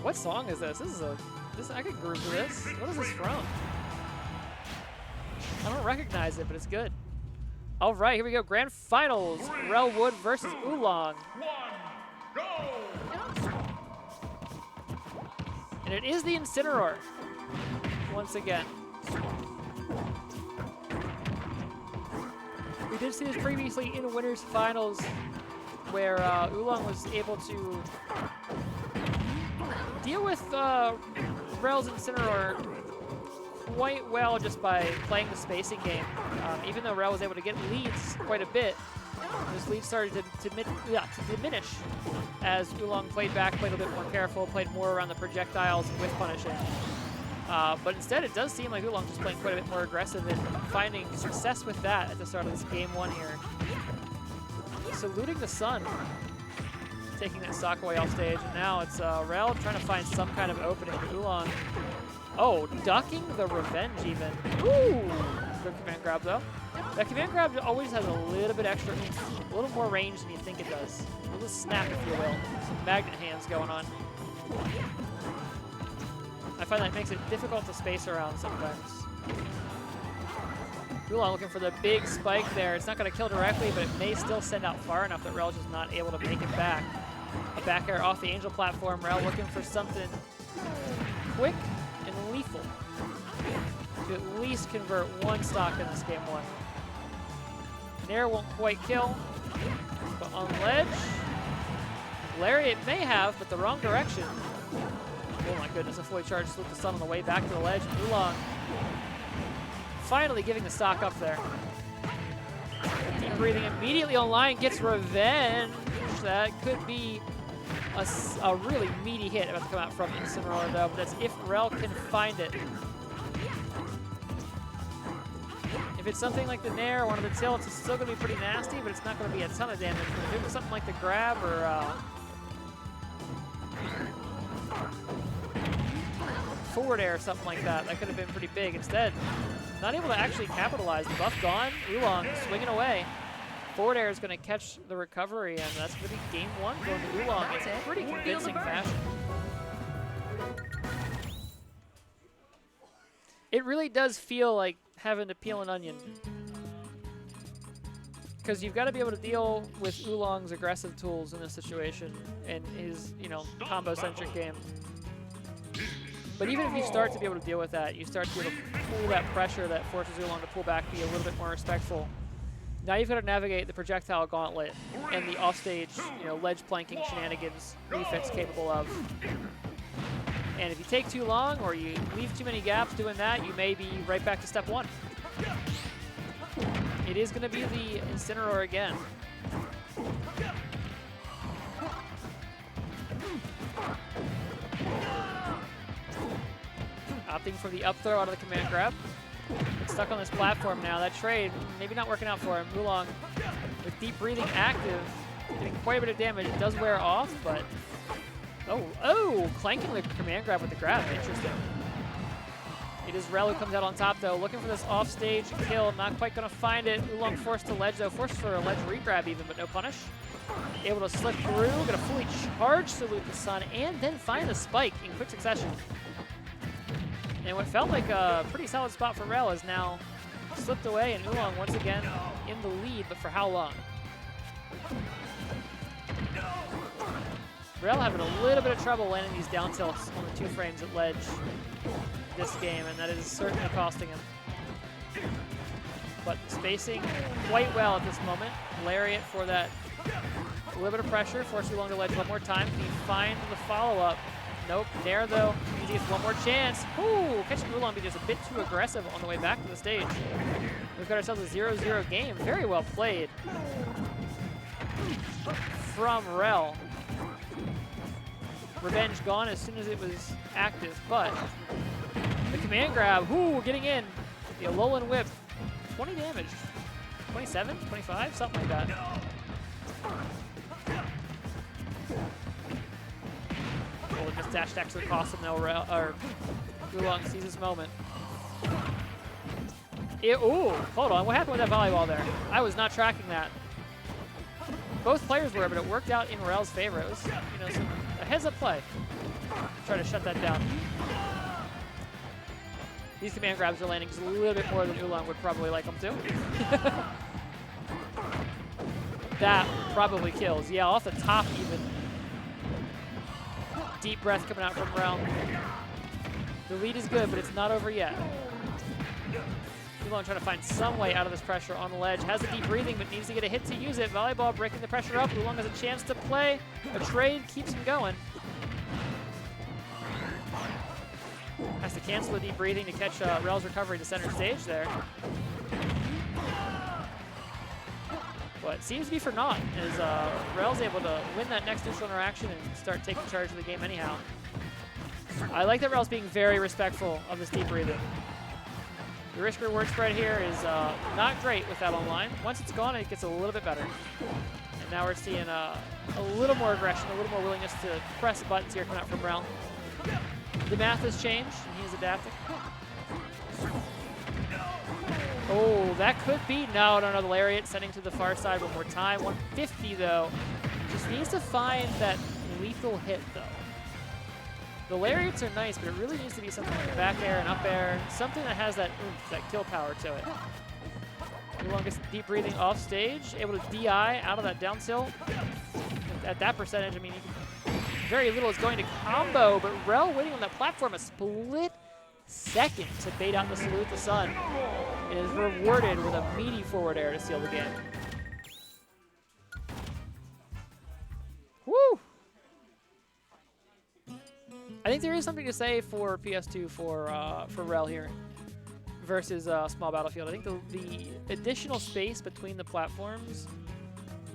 What song is this? I could groove to this. What is this from? I don't recognize it, but it's good. All right, here we go. Grand Finals. Relwood versus Oolong. And it is the Incineroar once again. We did see this previously in Winners Finals where Oolong was able to deal with Rel's Incineroar quite well just by playing the spacing game. Even though Rel was able to get leads quite a bit, those leads started to diminish as Oolong played back, played a bit more careful, played more around the projectiles with punishing. But instead, it does seem like Oolong's just playing quite a bit more aggressive and finding success with that at the start of this game one here. Saluting the sun, taking that stock away off stage, and now it's Rel trying to find some kind of opening. Oolong, oh, ducking the revenge even. Ooh, good command grab though. That command grab always has a little bit extra, a little more range than you think it does. A little snap, if you will. Some magnet hands going on. I find that makes it difficult to space around sometimes. Oolong looking for the big spike there. It's not going to kill directly, but it may still send out far enough that Rel's just not able to make it back. A back air off the Angel platform. Rel looking for something quick and lethal to at least convert one stock in this game one. Nair won't quite kill, but on ledge, Lariat may have, but the wrong direction. Oh my goodness, a fully charged Salute the Sun on the way back to the ledge. Oolong finally giving the stock up there. Deep breathing immediately online, gets revenge. That could be a really meaty hit about to come out from Incineroar though, but that's if Rel can find it. If it's something like the Nair or one of the tilts, it's still going to be pretty nasty, but it's not going to be a ton of damage. But if it was something like the grab or forward air or something like that, that could have been pretty big. Instead, not able to actually capitalize. The buff gone, Oolong swinging away. Forward air is going to catch the recovery, and that's going to be game one going to Oolong in a pretty convincing fashion. It really does feel like having to peel an onion, because you've got to be able to deal with Oolong's aggressive tools in this situation and his, combo-centric game. But even if you start to be able to deal with that, you start to be able to pull that pressure that forces Oolong to pull back, be a little bit more respectful. Now you've got to navigate the projectile gauntlet and the offstage, ledge planking shenanigans Refit's capable of. And if you take too long or you leave too many gaps doing that, you may be right back to step one. It is going to be the Incineroar again. Opting for the up throw out of the command grab. It's stuck on this platform now. That trade, maybe not working out for him. Oolong with deep breathing active, getting quite a bit of damage. It does wear off, but oh, clanking the command grab with the grab. Interesting. It is Rel who comes out on top, though, looking for this offstage kill. Not quite going to find it. Oolong forced to ledge, though. Forced for a ledge regrab even, but no punish. Able to slip through, going to fully charge Salute the Sun, and then find the spike in quick succession. And what felt like a pretty solid spot for Rel is now slipped away, and Oolong once again in the lead, but for how long? Rel having a little bit of trouble landing these down tilts on the 2 frames at ledge this game, and that is certainly costing him. But spacing quite well at this moment. Lariat for that a little bit of pressure, force Oolong to ledge one more time. Can he find the follow-up? Nope. Nair, though, means he gets one more chance. Ooh, catching Oolong be just a bit too aggressive on the way back to the stage. We've got ourselves a 0-0 game. Very well played from Rel. Revenge gone as soon as it was active, but the command grab, ooh, getting in. The Alolan Whip, 20 damage. 27, 25, something like that. Oh, this dash actually cost him, though. Oolong sees this moment. Ooh, hold on. What happened with that volleyball there? I was not tracking that. both players were, but it worked out in Rel's favor. It was, you know, a heads-up play. Try to shut that down. These command grabs are landing just a little bit more than Oolong would probably like them to. That probably kills. Yeah, off the top even. Deep breath coming out from Rel. The lead is good, but it's not over yet. Oolong trying to find some way out of this pressure on the ledge. Has the deep breathing, but needs to get a hit to use it. Volleyball breaking the pressure up. Oolong has a chance to play. A trade keeps him going. Has to cancel the deep breathing to catch Rel's recovery to center stage there. But seems to be for naught, as Rel's able to win that next neutral interaction and start taking charge of the game anyhow. I like that Rel's being very respectful of this deep breathing. The risk-reward spread here is not great with that online. Once it's gone, it gets a little bit better. And now we're seeing a little more aggression, a little more willingness to press buttons here coming out from Rel. The math has changed, and he's adapting. Oh, that could be. No, the lariat sending to the far side one more time. 150, though. Just needs to find that lethal hit, though. The lariats are nice, but it really needs to be something like back air and up air. Something that has that oomph, that kill power to it. Oolong gets deep breathing off stage, able to DI out of that down tilt. At that percentage, I mean, very little is going to combo, but Rel waiting on that platform a split second to bait out the salute the sun. It is rewarded with a meaty forward air to seal the game. Woo! I think there is something to say for PS2 for Rel here versus Small Battlefield. I think the additional space between the platforms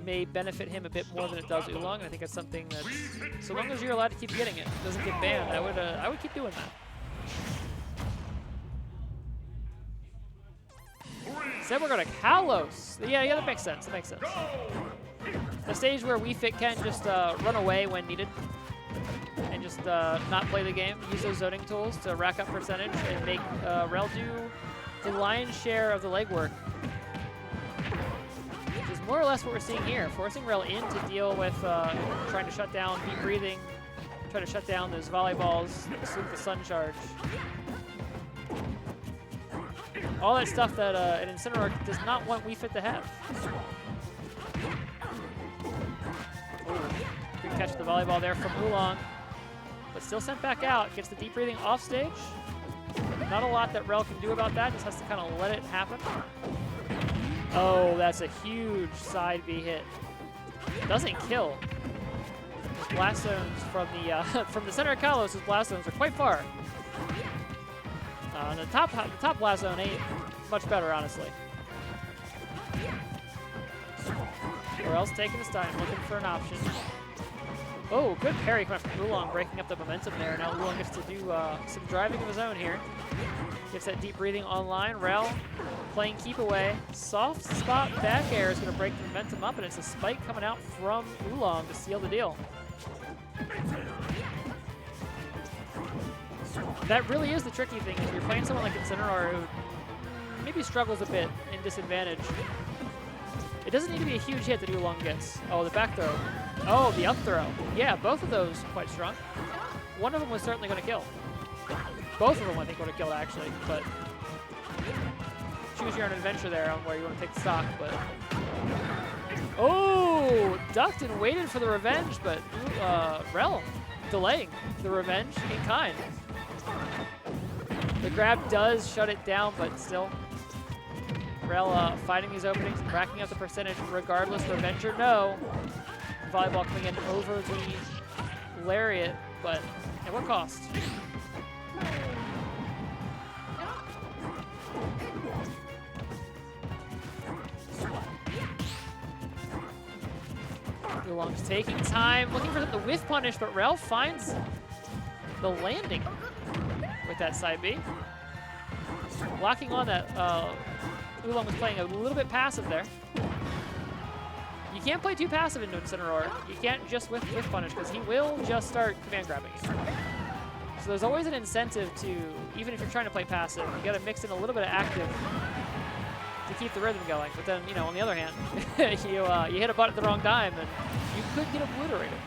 may benefit him a bit more than it does Oolong, and I think that's something that, so long as you're allowed to keep getting it, doesn't get banned, I would keep doing that. Instead, we're going to Kalos. Yeah, that makes sense. That makes sense. The stage where Wii Fit can just run away when needed and just not play the game. Use those zoning tools to rack up percentage and make Rel do the lion's share of the legwork. Which is more or less what we're seeing here. Forcing Rel in to deal with trying to shut down deep breathing, try to shut down those volleyballs, salute the sun charge. All that stuff that an Incineroar does not want Wii Fit to have. Good catch the volleyball there from Oolong, but still sent back out. Gets the deep breathing off stage. Not a lot that Rel can do about that, just has to kind of let it happen. Oh, that's a huge side B hit. Doesn't kill. His blast zones from the center of Kalos, his blast zones are quite far. The top blast zone ain't much better, honestly. Or else taking his time, looking for an option. Oh, good parry coming from Oolong, breaking up the momentum there. Now Oolong gets to do some driving of his own here. Gets that deep breathing online. Rel playing keep away. Soft spot back air is going to break the momentum up, and it's a spike coming out from Oolong to seal the deal. That really is the tricky thing. If you're playing someone like Incineroar who maybe struggles a bit in disadvantage, it doesn't need to be a huge hit that Oolong gets. Oh, the back throw. Oh, the up throw. Yeah, both of those quite strong. One of them was certainly going to kill. Both of them, I think, would have killed, actually. But choose your own adventure there on where you want to take the stock. But oh, ducked and waited for the revenge, but Rel delaying the revenge in kind. The grab does shut it down, but still. Rel fighting these openings and racking up the percentage regardless. Revenge or no. Volleyball coming in over the lariat, but at what cost? Oolong's taking time, looking for the whiff punish, but Rel finds the landing with that side B. Locking on that, Oolong was playing a little bit passive there. You can't play too passive into Incineroar. You can't just whiff punish, because he will just start command grabbing you. So there's always an incentive to, even if you're trying to play passive, you gotta mix in a little bit of active to keep the rhythm going. But then, you know, on the other hand, you hit a button at the wrong time, and you could get obliterated.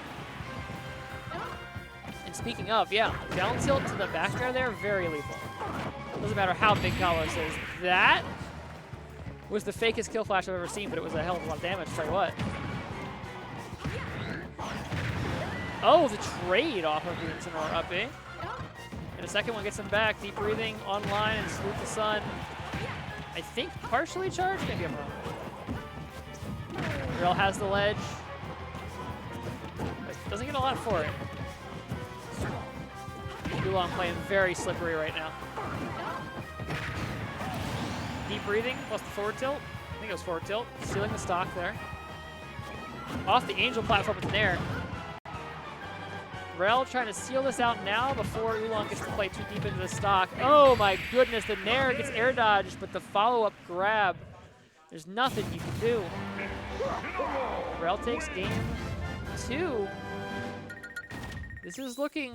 And speaking of, yeah, down tilt to the back air there, very lethal. Doesn't matter how big KMLocal is. That was the fakest kill flash I've ever seen, but it was a hell of a lot of damage, tell you what. Oh, the trade off of the Incineroar up B. And the second one gets him back. Deep breathing, online, and salute the sun. I think partially charged? Maybe I'm wrong. Rel has the ledge. But doesn't get a lot for it. Oolong playing very slippery right now. Deep breathing plus the forward tilt. I think it was forward tilt. Sealing the stock there. Off the Angel platform with Nair. Rel trying to seal this out now before Oolong gets to play too deep into the stock. Oh my goodness, the Nair gets air dodged, but the follow-up grab, there's nothing you can do. Rel takes game 2. This is looking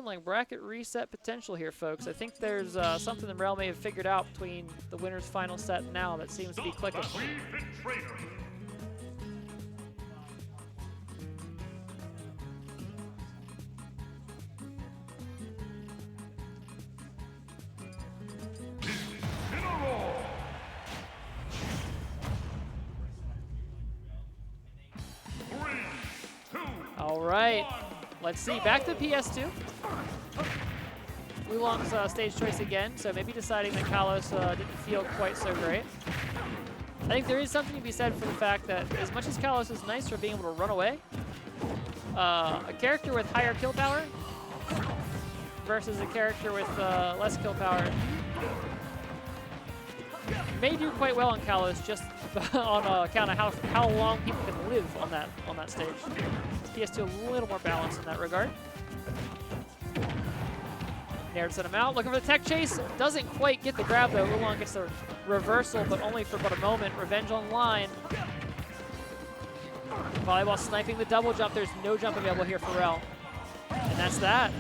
like bracket reset potential here, folks. I think there's something that Rel may have figured out between the winner's final set and now that seems to be clicking. All right, let's see. Back to PS2. Oolong's stage choice again, so maybe deciding that KMLocal didn't feel quite so great. I think there is something to be said for the fact that as much as KMLocal is nice for being able to run away, a character with higher kill power versus a character with less kill power may do quite well on KMLocal just on account of how long people can live on that stage. PS2 a little more balanced in that regard. Nair sent him out, looking for the tech chase. Doesn't quite get the grab though. Oolong gets the reversal, but only for about a moment. Revenge online. Volleyball sniping the double jump. There's no jump available here for Rel. And that's that.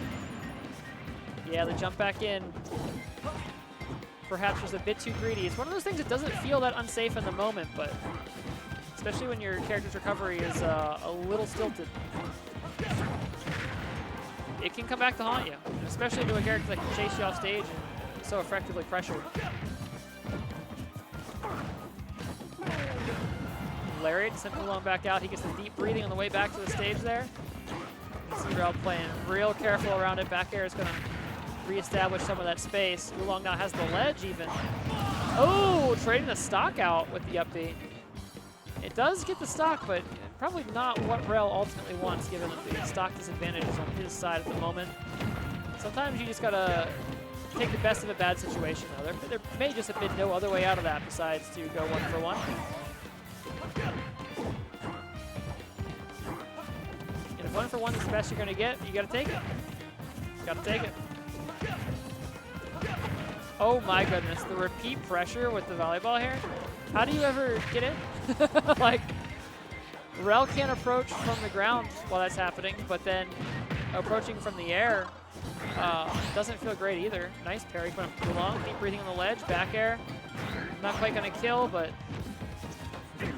Yeah, the jump back in. Perhaps was a bit too greedy. It's one of those things that doesn't feel that unsafe in the moment, but especially when your character's recovery is a little stilted, it can come back to haunt you, especially to a character that can chase you off stage and so effectively pressured. Lariat sent Oolong back out. He gets the deep breathing on the way back to the stage there. See Rel playing real careful around it. Back air is going to reestablish some of that space. Oolong now has the ledge even. Oh, trading the stock out with the upbeat. It does get the stock, but probably not what Rel ultimately wants, given that the stock disadvantage is on his side at the moment. Sometimes you just gotta take the best of a bad situation, though. There may just have been no other way out of that besides to go 1-for-1. And if 1-for-1 is the best you're gonna get, you gotta take it. You gotta take it. Oh my goodness, the repeat pressure with the volleyball here. How do you ever get in? Like, Rel can't approach from the ground while that's happening, but then approaching from the air doesn't feel great either. Nice parry from Oolong, deep breathing on the ledge, back air. Not quite gonna kill, but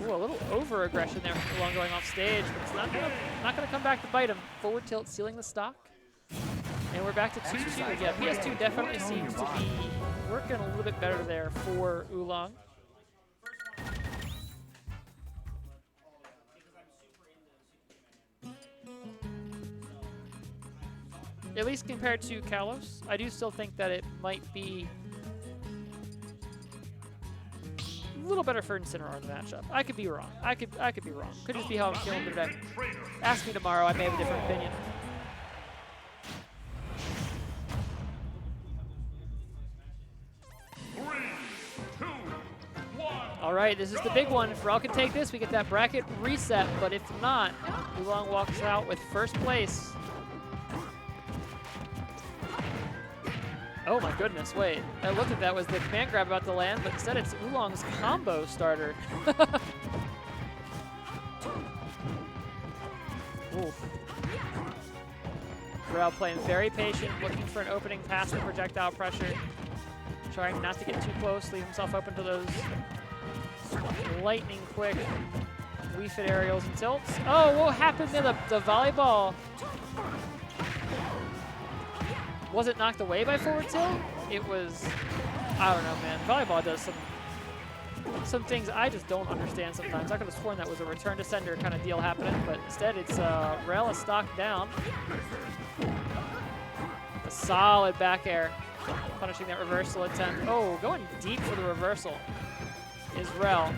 ooh, a little over aggression there from Oolong going off stage, but it's not gonna come back to bite him. Forward tilt, sealing the stock. And we're back to 2-2. Yeah, PS2 definitely seems to be working a little bit better there for Oolong. At least compared to KMLocal, I do still think that it might be a little better for Incineroar in the matchup. I could be wrong. I could be wrong. Could just be how I'm feeling today. Ask me tomorrow, I may have a different opinion. All right, this is the big one. If Rel can take this, we get that bracket reset. But if not, Oolong walks out with first place. Oh my goodness, wait. I looked at that was the command grab about to land, but instead it's Oolong's combo starter. Oof. Rel playing very patient, looking for an opening past the projectile pressure. Trying not to get too close, leave himself open to those lightning quick Wii Fit aerials and tilts. Oh, what happened there? The volleyball. Was it knocked away by forward tilt? It was, I don't know, man. Volleyball does some things I just don't understand sometimes. I could have sworn that was a return to sender kind of deal happening, but instead it's Rel is stocked down. A solid back air, punishing that reversal attempt. Oh, going deep for the reversal is Rel.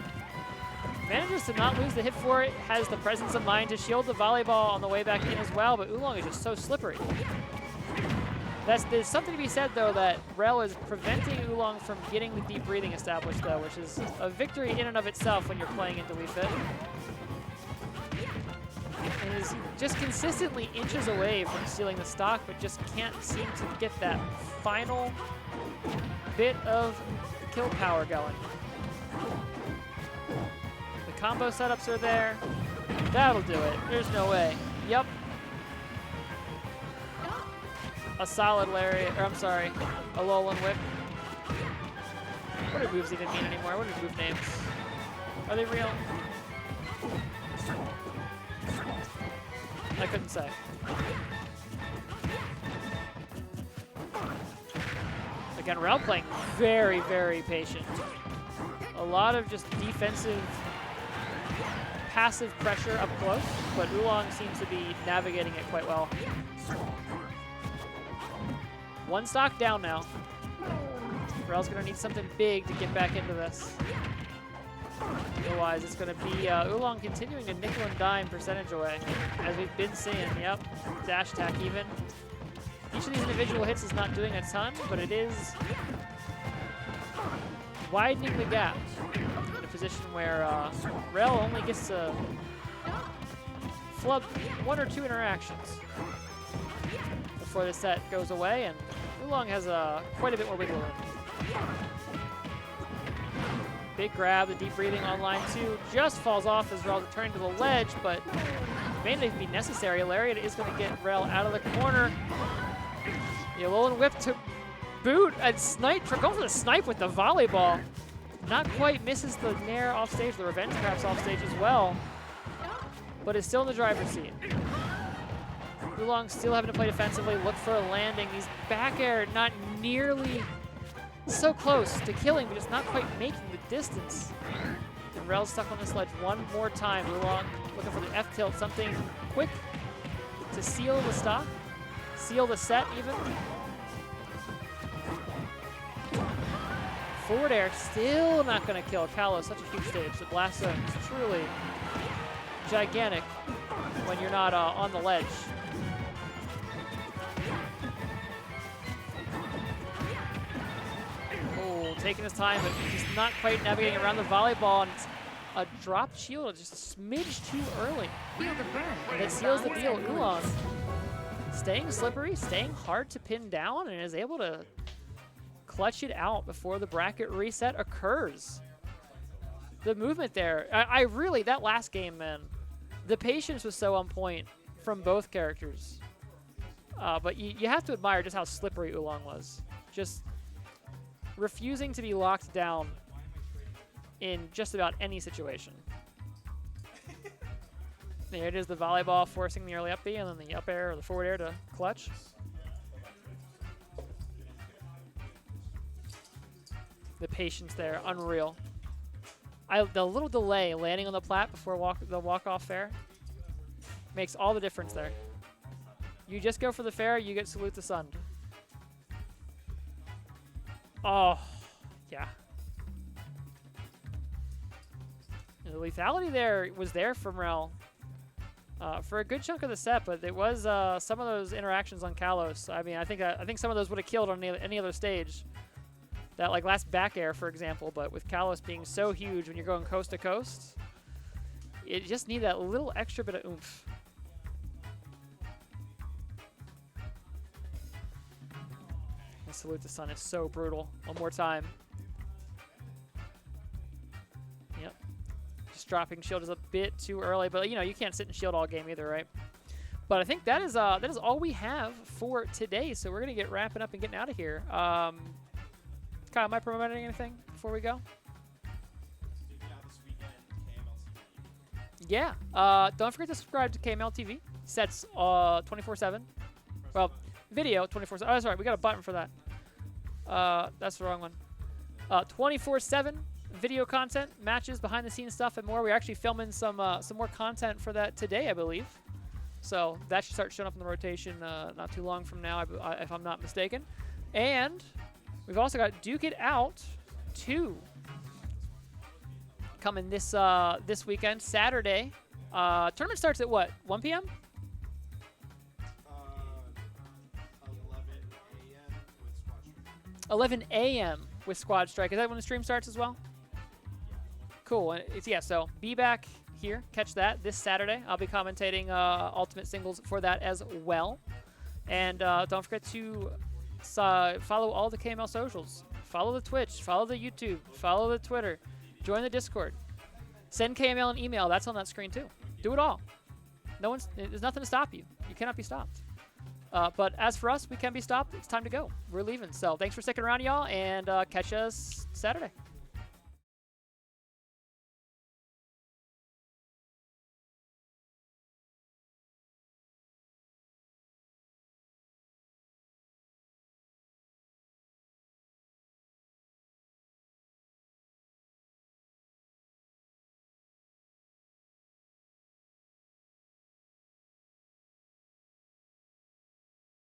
Manages to not lose the hit for it, has the presence of mind to shield the volleyball on the way back in as well, but Oolong is just so slippery. There's something to be said, though, that Rel is preventing Oolong from getting the deep breathing established, though, which is a victory in and of itself when you're playing into Wii Fit. And is just consistently inches away from stealing the stock, but just can't seem to get that final bit of kill power going. The combo setups are there. That'll do it. There's no way. Yep. A solid lariat, or I'm sorry, a Alolan whip. What do moves even mean anymore? What are move names? Are they real? I couldn't say. Again, Rel playing very, very patient. A lot of just defensive, passive pressure up close, but Oolong seems to be navigating it quite well. One stock down now. Rel's going to need something big to get back into this. Otherwise, it's going to be Oolong continuing to nickel and dime percentage away, as we've been seeing. Yep, dash attack even. Each of these individual hits is not doing a ton, but it is widening the gap in a position where Rel only gets to flub 1 or 2 interactions before the set goes away, and Oolong has quite a bit more wiggle room. Big grab, the deep breathing on line 2 just falls off as Rel's returning to the ledge, but may not even be necessary. Lariat is going to get Rel out of the corner. The Alolan whip to boot and snipe, going for the snipe with the volleyball. Not quite misses the nair off stage, the revenge perhaps off stage as well, but is still in the driver's seat. Oolong still having to play defensively, look for a landing. These back air not nearly so close to killing, but just not quite making the distance. And Rel's stuck on this ledge one more time. Oolong looking for the F tilt, something quick to seal the stock, seal the set even. Forward air still not going to kill. Kalos, such a huge stage. The blast zone is truly gigantic when you're not on the ledge. Oh, taking his time, but just not quite navigating around the volleyball. And it's a dropped shield, just a smidge too early. That seals the deal. Oolong staying slippery, staying hard to pin down, and is able to clutch it out before the bracket reset occurs. The movement there, I really, that last game, man, the patience was so on point from both characters. But you have to admire just how slippery Oolong was. Just refusing to be locked down in just about any situation. There it is, the volleyball forcing the early up B, and then the up air or the forward air to clutch. The patience there, unreal. The little delay landing on the plat before the walk-off fair makes all the difference there. You just go for the fair, you get salute the sun. Oh, yeah. And the lethality there was there from Rel for a good chunk of the set, but it was some of those interactions on Kalos. I mean, I think some of those would have killed on any other stage. That like last back air, for example, but with Kalos being so huge when you're going coast to coast, you just need that little extra bit of oomph. The salute the sun is so brutal. One more time. Yep. Just dropping shield is a bit too early, but you know, you can't sit and shield all game either, right? But I think that is all we have for today, so we're gonna get wrapping up and getting out of here. Kyle, am I promoting anything before we go? Yeah. Don't forget to subscribe to KMLTV. Sets 24/7. Well, video 24/7. Oh, that's right. We got a button for that. That's the wrong one. 24/7 video content, matches, behind the scenes stuff, and more. We're actually filming some more content for that today, I believe. So that should start showing up in the rotation not too long from now, if I'm not mistaken. And we've also got Duke It Out 2 coming this weekend, Saturday. Tournament starts at what? 1 p.m. 11 a.m. with Squad Strike. Is that when the stream starts as well? Cool. And it's, yeah, so be back here. Catch that this Saturday. I'll be commentating Ultimate Singles for that as well. And don't forget to follow all the KML socials. Follow the Twitch. Follow the YouTube. Follow the Twitter. Join the Discord. Send KML an email. That's on that screen too. Do it all. There's nothing to stop you. You cannot be stopped. But as for us, we can be stopped. It's time to go. We're leaving. So thanks for sticking around, y'all, and catch us Saturday.